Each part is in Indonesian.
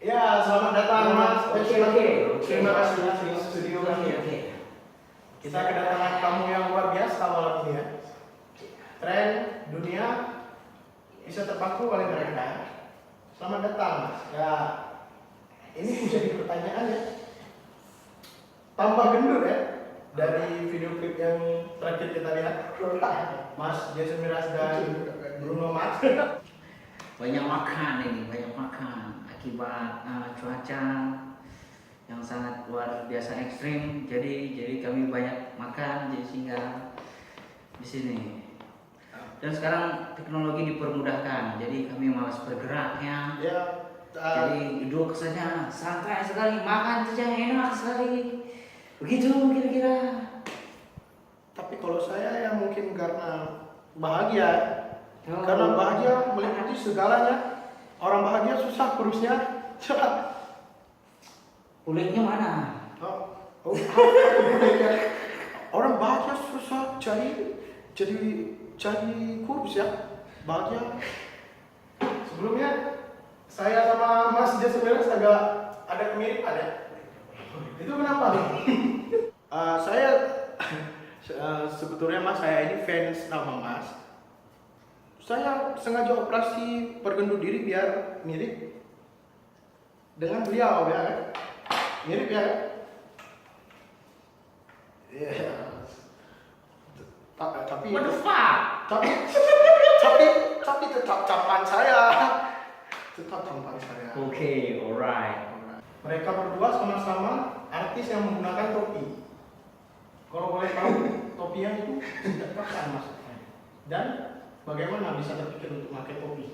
Ya, selamat datang Mas. Oke. Terima kasih Mas di studio kami. Oke. Kita kedatangan tamu yang luar biasa malam ini ya. Tren dunia bisa terpaku oleh mereka. Selamat datang Mas. Ya, ini menjadi pertanyaan ya. Tambah gendut ya dari video klip yang terakhir kita lihat. Mas Jason Miraz dan Bruno Mars. Banyak makan akibat cuaca yang sangat luar biasa ekstrim. Jadi kami banyak makan, jadi sehingga di sini. Dan sekarang teknologi dipermudahkan, jadi kami malas bergeraknya. Ya, Jadi duduk saja, santai sekali, makan saja enak sekali. Begitu kira-kira. tapi kalau saya ya mungkin karena bahagia. Karena bahagia meliputi segalanya. Orang bahagia susah perutnya. Kulitnya mana? Orang bahagia susah jadi kurus ya. Bahagia. Sebelumnya saya sama Mas Jason Miraz agak ada kemiripan ya. Itu kenapa nih? Saya sebetulnya Mas, saya ini fans nama Mas. Saya sengaja operasi pergendut diri biar mirip dengan beliau ya kan? Mirip ya kan? Iya. Tapi What the fuck? tapi tetap tampan saya. Tetap tampan saya. Oke, alright. Mereka berdua sama-sama artis yang menggunakan topi. Kalau boleh tahu topinya itu tidak pakai maksudnya. Dan bagaimana bisa terpikir untuk pakai topi?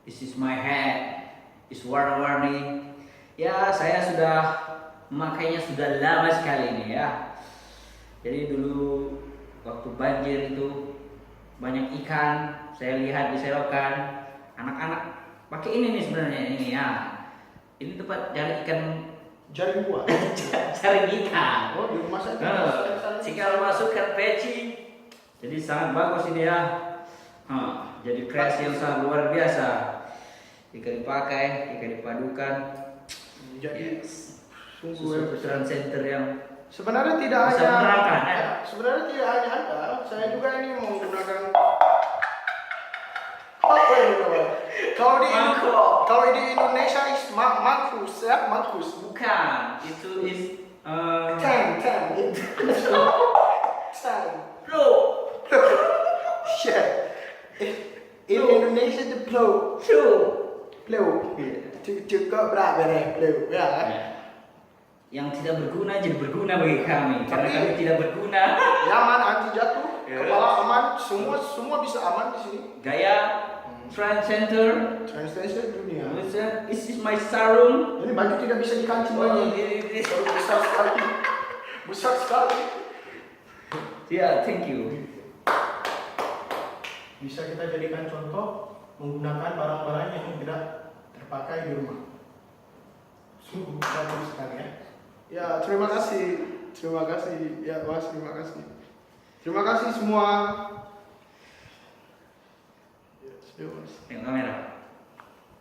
This is my hat. It's warna-warni. Ya, saya sudah memakainya sudah lama sekali ini ya. Jadi dulu waktu banjir itu banyak ikan, saya lihat di selokan. Anak-anak pakai ini nih sebenarnya ini ya. Ini tempat cari ikan, Jaring buah. cari ikan. Oh, di rumah saya. Jika masukkan peci, jadi sangat bagus ini ya. Jadi kreasi yang sangat luar biasa. Jika dipakai, jika dipadukan, Jadi sungguh trend center yang sebenarnya tidak bisa hanya menerangkan ya. Sebenarnya tidak hanya Anda, saya juga ini menggunakan apa ini namanya? Kalau di Indonesia is makus ya, makus. Bukan, itu is Ten. bro. Shit. In Indonesia the blow. Blow. Juga berapa nih blow ya kan? Yang tidak berguna jadi berguna bagi kami, karena Tapi- kami tidak berguna. Nyaman, anti jatuh, Ya. kepala aman, semua bisa aman di sini. Gaya trend center. Translation dunia. This is my sarung. Ini baju tidak bisa dikancing lagi. ini. Besar sekali. Besar sekali. Ya, thank you. Bisa kita jadikan contoh menggunakan barang-barang yang tidak terpakai di rumah. Sungguh bagus sekali ya. Ya, terima kasih. Ya, Mas, terima kasih. Terima kasih semua. Ya, sudah, Mas. Tengok kamera.